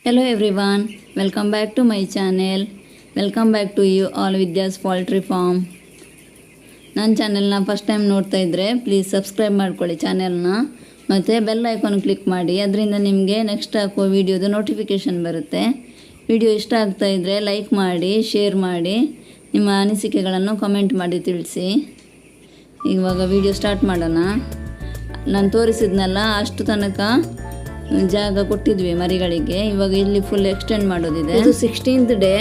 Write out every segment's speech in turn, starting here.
Hello everyone, welcome back to my channel. Welcome back to you all Vidya's poultry farm. ನನ್ನ ಚಾನೆಲ್ನ first time ನೋಡ್ತಾ ಇದ್ದರೆ please subscribe ಮಾಡ್ಕೊಳ್ಳಿ ಚಾನೆಲ್ನ, ಮತ್ತು ಬೆಲ್ ಐಕಾನ್ ಕ್ಲಿಕ್ ಮಾಡಿ. ಅದರಿಂದ ನಿಮಗೆ ನೆಕ್ಸ್ಟ್ ಹಾಕುವ ವೀಡಿಯೋದು ನೋಟಿಫಿಕೇಷನ್ ಬರುತ್ತೆ. ವಿಡಿಯೋ ಇಷ್ಟ ಆಗ್ತಾ ಇದ್ದರೆ ಲೈಕ್ ಮಾಡಿ, ಶೇರ್ ಮಾಡಿ, ನಿಮ್ಮ ಅನಿಸಿಕೆಗಳನ್ನು ಕಮೆಂಟ್ ಮಾಡಿ ತಿಳಿಸಿ. ಇವಾಗ ವಿಡಿಯೋ ಸ್ಟಾರ್ಟ್ ಮಾಡೋಣ. ನಾನು ತೋರಿಸಿದ್ನಲ್ಲ ಅಷ್ಟು ತನಕ ಜಾಗ ಕೊಟ್ಟಿದ್ವಿ ಮರಿಗಳಿಗೆ. ಇವಾಗ ಇಲ್ಲಿ ಫುಲ್ ಎಕ್ಸ್ಟೆಂಡ್ ಮಾಡೋದಿದೆ. ಇದು 16th ಡೇ,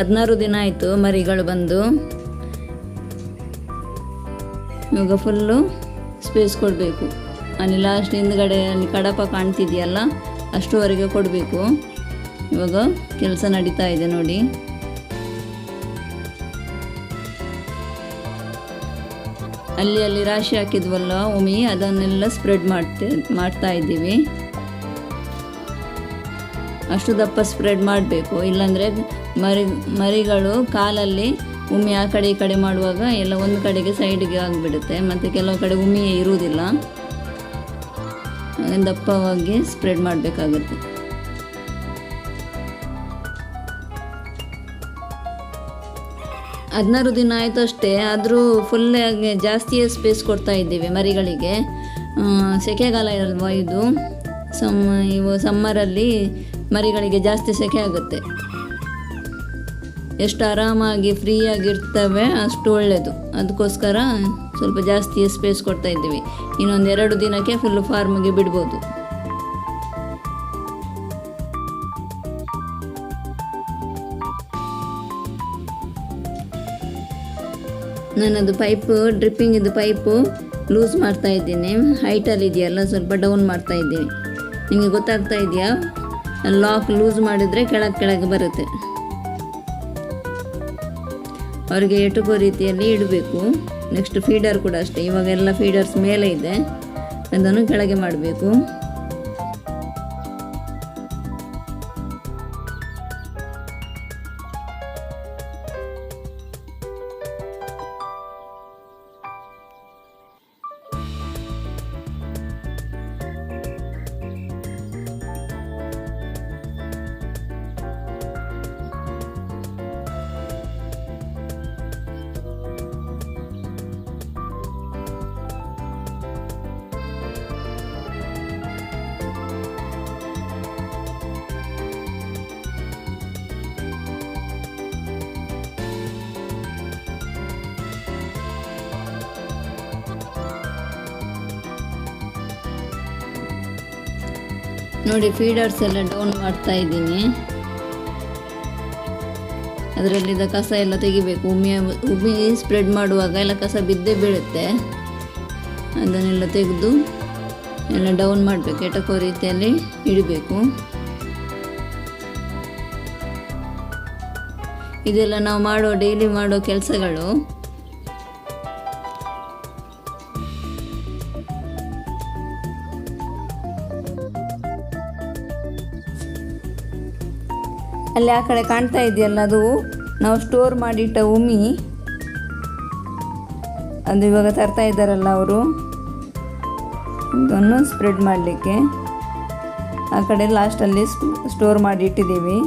16 ದಿನ ಆಯಿತು ಮರಿಗಳು ಬಂದು. ಇವಾಗ ಫುಲ್ಲು ಸ್ಪೇಸ್ ಕೊಡಬೇಕು. ಅಲ್ಲಿ ಲಾಸ್ಟ್ ಹಿಂದ್ಗಡೆ ಅಲ್ಲಿ ಕಡಪ ಕಾಣ್ತಿದೆಯಲ್ಲ ಅಷ್ಟುವರೆಗೆ ಕೊಡಬೇಕು. ಇವಾಗ ಕೆಲಸ ನಡೀತಾ ಇದೆ ನೋಡಿ. ಅಲ್ಲಿ ರಾಶಿ ಹಾಕಿದ್ವಲ್ಲ ಉಮಿ, ಅದನ್ನೆಲ್ಲ ಸ್ಪ್ರೆಡ್ ಮಾಡ್ತಾ ಇದ್ದೀವಿ. ಅಷ್ಟು ದಪ್ಪ ಸ್ಪ್ರೆಡ್ ಮಾಡಬೇಕು, ಇಲ್ಲಾಂದರೆ ಮರಿಗಳು ಕಾಲಲ್ಲಿ ಉಮ್ಮಿ ಆ ಕಡೆ ಈ ಕಡೆ ಮಾಡುವಾಗ ಎಲ್ಲ ಒಂದು ಕಡೆಗೆ ಸೈಡಿಗೆ ಆಗಿಬಿಡುತ್ತೆ, ಮತ್ತು ಕೆಲವು ಕಡೆ ಉಮ್ಮಿಯೇ ಇರುವುದಿಲ್ಲ. ದಪ್ಪವಾಗಿ ಸ್ಪ್ರೆಡ್ ಮಾಡಬೇಕಾಗುತ್ತೆ. ಹದಿನಾರು ದಿನ ಆಯಿತು ಅಷ್ಟೇ, ಆದರೂ ಫುಲ್ಲಾಗಿ ಜಾಸ್ತಿಯೇ ಸ್ಪೇಸ್ ಕೊಡ್ತಾ ಇದ್ದೀವಿ ಮರಿಗಳಿಗೆ. ಸೆಕೆಗಾಲ ಅಲ್ವಾ ಇದು, ಇವು ಸಮ್ಮರಲ್ಲಿ ಮರಿಗಳಿಗೆ ಜಾಸ್ತಿ ಸೆಕೆ ಆಗುತ್ತೆ. ಎಷ್ಟು ಆರಾಮಾಗಿ ಫ್ರೀಯಾಗಿರ್ತವೆ ಅಷ್ಟು ಒಳ್ಳೆಯದು. ಅದಕ್ಕೋಸ್ಕರ ಸ್ವಲ್ಪ ಜಾಸ್ತಿ ಸ್ಪೇಸ್ ಕೊಡ್ತಾ ಇದ್ದೀವಿ. ಇನ್ನೊಂದು 2 ದಿನಕ್ಕೆ ಫುಲ್ ಫಾರ್ಮ್ಗೆ ಬಿಡ್ಬೋದು. ನಾನದು ಪೈಪು ಡ್ರಿಪ್ಪಿಂಗಿದ್ದು ಪೈಪು ಲೂಸ್ ಮಾಡ್ತಾ ಇದ್ದೀನಿ. ಹೈಟಲ್ಲಿ ಇದೆಯಲ್ಲ ಸ್ವಲ್ಪ ಡೌನ್ ಮಾಡ್ತಾ ಇದ್ದೀನಿ. ನಿಮಗೆ ಗೊತ್ತಾಗ್ತಾ ಇದೆಯಾ? ಲಾಕ್ ಲೂಸ್ ಮಾಡಿದರೆ ಕೆಳಗೆ ಬರುತ್ತೆ. ಅವರಿಗೆ ಎಟುಕೋ ರೀತಿಯಲ್ಲಿ ಇಡಬೇಕು. ನೆಕ್ಸ್ಟ್ ಫೀಡರ್ ಕೂಡ ಅಷ್ಟೇ. ಇವಾಗೆಲ್ಲ ಫೀಡರ್ಸ್ ಮೇಲೆ ಇದೆ, ಅದನ್ನು ಕೆಳಗೆ ಮಾಡಬೇಕು. ನೋಡಿ, ಫೀಡರ್ಸ್ ಎಲ್ಲ ಡೌನ್ ಮಾಡ್ತಾ ಇದ್ದೀನಿ. ಅದರಲ್ಲಿದ್ದ ಕಸ ಎಲ್ಲ ತೆಗಿಬೇಕು. ಉಮ್ಮಿ ಸ್ಪ್ರೆಡ್ ಮಾಡುವಾಗ ಎಲ್ಲ ಕಸ ಬಿದ್ದೇ ಬೀಳುತ್ತೆ. ಅದನ್ನೆಲ್ಲ ತೆಗೆದು ಎಲ್ಲ ಡೌನ್ ಮಾಡಬೇಕು, ಎಟಕೋ ರೀತಿಯಲ್ಲಿ ಇಡಬೇಕು. ಇದೆಲ್ಲ ನಾವು ಡೈಲಿ ಮಾಡೋ ಕೆಲಸಗಳು. ಅಲ್ಲಿ ಆ ಕಡೆ ಕಾಣ್ತಾ ಇದೆಯಲ್ಲ, ಅದು ನಾವು ಸ್ಟೋರ್ ಮಾಡಿಟ್ಟ ಉಮಿ. ಅದು ಇವಾಗ ತರ್ತಾ ಇದ್ದಾರಲ್ಲ ಅವರು, ಇದನ್ನು ಸ್ಪ್ರೆಡ್ ಮಾಡಲಿಕ್ಕೆ ಆ ಕಡೆ ಲಾಸ್ಟಲ್ಲಿ ಸ್ಟೋರ್ ಮಾಡಿ ಇಟ್ಟಿದ್ದೀವಿ.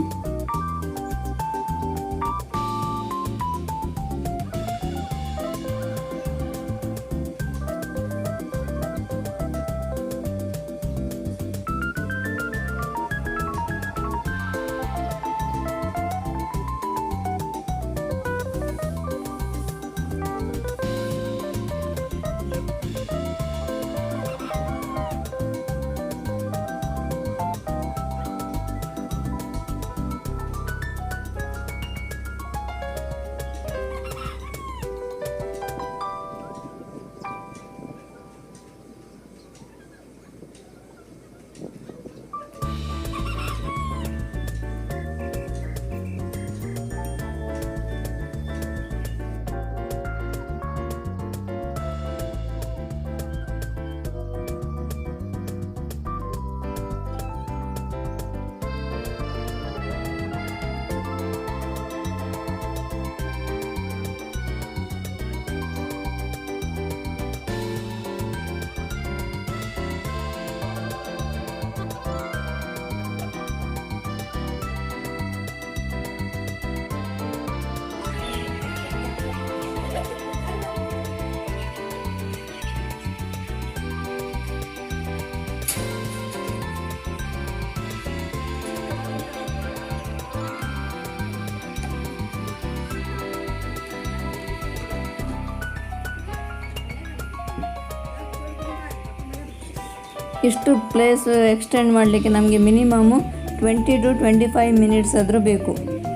ಇಷ್ಟು ಪ್ಲೇಸ್ ಎಕ್ಸ್ಟೆಂಡ್ ಮಾಡಲಿಕ್ಕೆ ನಮಗೆ ಮಿನಿಮಮ್ಮು 20 to 25 ಮಿನಿಟ್ಸ್ ಆದರೂ ಬೇಕು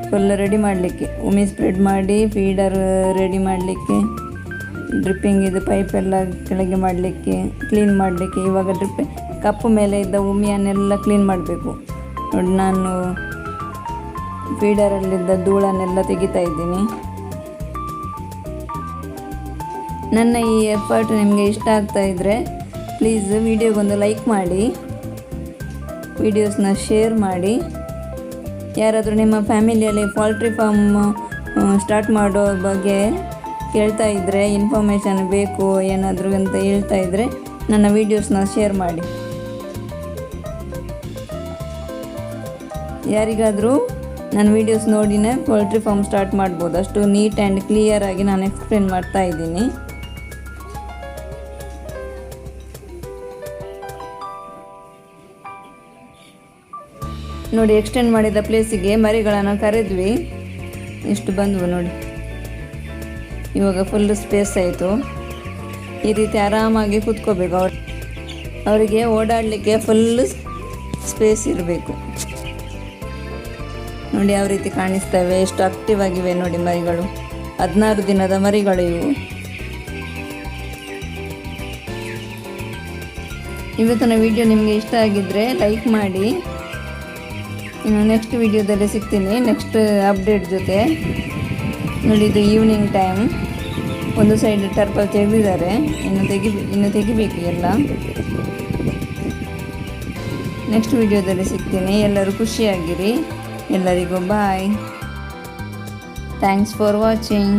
ಫುಲ್ ರೆಡಿ ಮಾಡಲಿಕ್ಕೆ. ಉಮಿ ಸ್ಪ್ರೆಡ್ ಮಾಡಿ ಫೀಡರ್ ರೆಡಿ ಮಾಡಲಿಕ್ಕೆ, ಡ್ರಿಪ್ಪಿಂಗ್ ಇದು ಪೈಪೆಲ್ಲ ಕೆಳಗೆ ಮಾಡಲಿಕ್ಕೆ, ಕ್ಲೀನ್ ಮಾಡಲಿಕ್ಕೆ. ಇವಾಗ ಕಪ್ಪು ಮೇಲೆ ಇದ್ದ ಉಮಿಯನ್ನೆಲ್ಲ ಕ್ಲೀನ್ ಮಾಡಬೇಕು ನೋಡಿ. ನಾನು ಫೀಡರಲ್ಲಿದ್ದ ಧೂಳನ್ನೆಲ್ಲ ತೆಗಿತಾ ಇದ್ದೀನಿ. ನನ್ನ ಈ ಎಫರ್ಟ್ ನಿಮಗೆ ಇಷ್ಟ ಆಗ್ತಾ ಇದ್ದರೆ ಪ್ಲೀಸ್ ವಿಡಿಯೋಗೊಂದು ಲೈಕ್ ಮಾಡಿ, ವಿಡಿಯೋಸ್ನ ಶೇರ್ ಮಾಡಿ. ಯಾರಾದರೂ ನಿಮ್ಮ ಫ್ಯಾಮಿಲಿಯಲ್ಲಿ ಪೋಲ್ಟ್ರಿ ಫಾರ್ಮ್ ಸ್ಟಾರ್ಟ್ ಮಾಡೋ ಬಗ್ಗೆ ಕೇಳ್ತಾ ಇದ್ದರೆ, ಇನ್ಫಾರ್ಮೇಷನ್ ಬೇಕು ಏನಾದರೂ ಅಂತ ಹೇಳ್ತಾ ಇದ್ದರೆ ನನ್ನ ವೀಡಿಯೋಸ್ನ ಶೇರ್ ಮಾಡಿ. ಯಾರಿಗಾದರೂ ನನ್ನ ವೀಡಿಯೋಸ್ ನೋಡಿನೇ ಪೋಲ್ಟ್ರಿ ಫಾರ್ಮ್ ಸ್ಟಾರ್ಟ್ ಮಾಡ್ಬೋದು. ಅಷ್ಟು ನೀಟ್ ಆ್ಯಂಡ್ ಕ್ಲಿಯರಾಗಿ ನಾನು ಎಕ್ಸ್ಪ್ಲೇನ್ ಮಾಡ್ತಾ ಇದ್ದೀನಿ. ನೋಡಿ, ಎಕ್ಸ್ಟೆಂಡ್ ಮಾಡಿದ ಪ್ಲೇಸಿಗೆ ಮರಿಗಳನ್ನು ಕರೆದ್ವಿ. ಇಷ್ಟು ಬಂದವು ನೋಡಿ. ಇವಾಗ ಫುಲ್ ಸ್ಪೇಸ್ ಆಯಿತು. ಈ ರೀತಿ ಆರಾಮಾಗಿ ಕೂತ್ಕೋಬೇಕು. ಅವರಿಗೆ ಓಡಾಡಲಿಕ್ಕೆ ಫುಲ್ ಸ್ಪೇಸ್ ಇರಬೇಕು. ನೋಡಿ ಯಾವ ರೀತಿ ಕಾಣಿಸ್ತವೆ, ಎಷ್ಟು ಆಕ್ಟಿವ್ ಆಗಿವೆ ನೋಡಿ ಮರಿಗಳು. 16 ದಿನದ ಮರಿಗಳು ಇವು. ಇವತ್ತಿನ ವಿಡಿಯೋ ನಿಮಗೆ ಇಷ್ಟ ಆಗಿದ್ದರೆ ಲೈಕ್ ಮಾಡಿ. ಇನ್ನು ನೆಕ್ಸ್ಟ್ ವಿಡಿಯೋದಲ್ಲಿ ಸಿಗ್ತೀನಿ ನೆಕ್ಸ್ಟ್ ಅಪ್ಡೇಟ್ ಜೊತೆ. ನೋಡಿ, ಇದು ಈವ್ನಿಂಗ್ ಟೈಮ್. ಒಂದು ಸೈಡ್ ಟರ್ಪಲ್ ತೆಗೆದಿದ್ದಾರೆ, ಇನ್ನು ತೆಗಿಬೇಕು ಎಲ್ಲ. ನೆಕ್ಸ್ಟ್ ವಿಡಿಯೋದಲ್ಲಿ ಸಿಗ್ತೀನಿ. ಎಲ್ಲರೂ ಖುಷಿಯಾಗಿರಿ. ಎಲ್ಲರಿಗೂ ಬಾಯ್. Thanks for watching.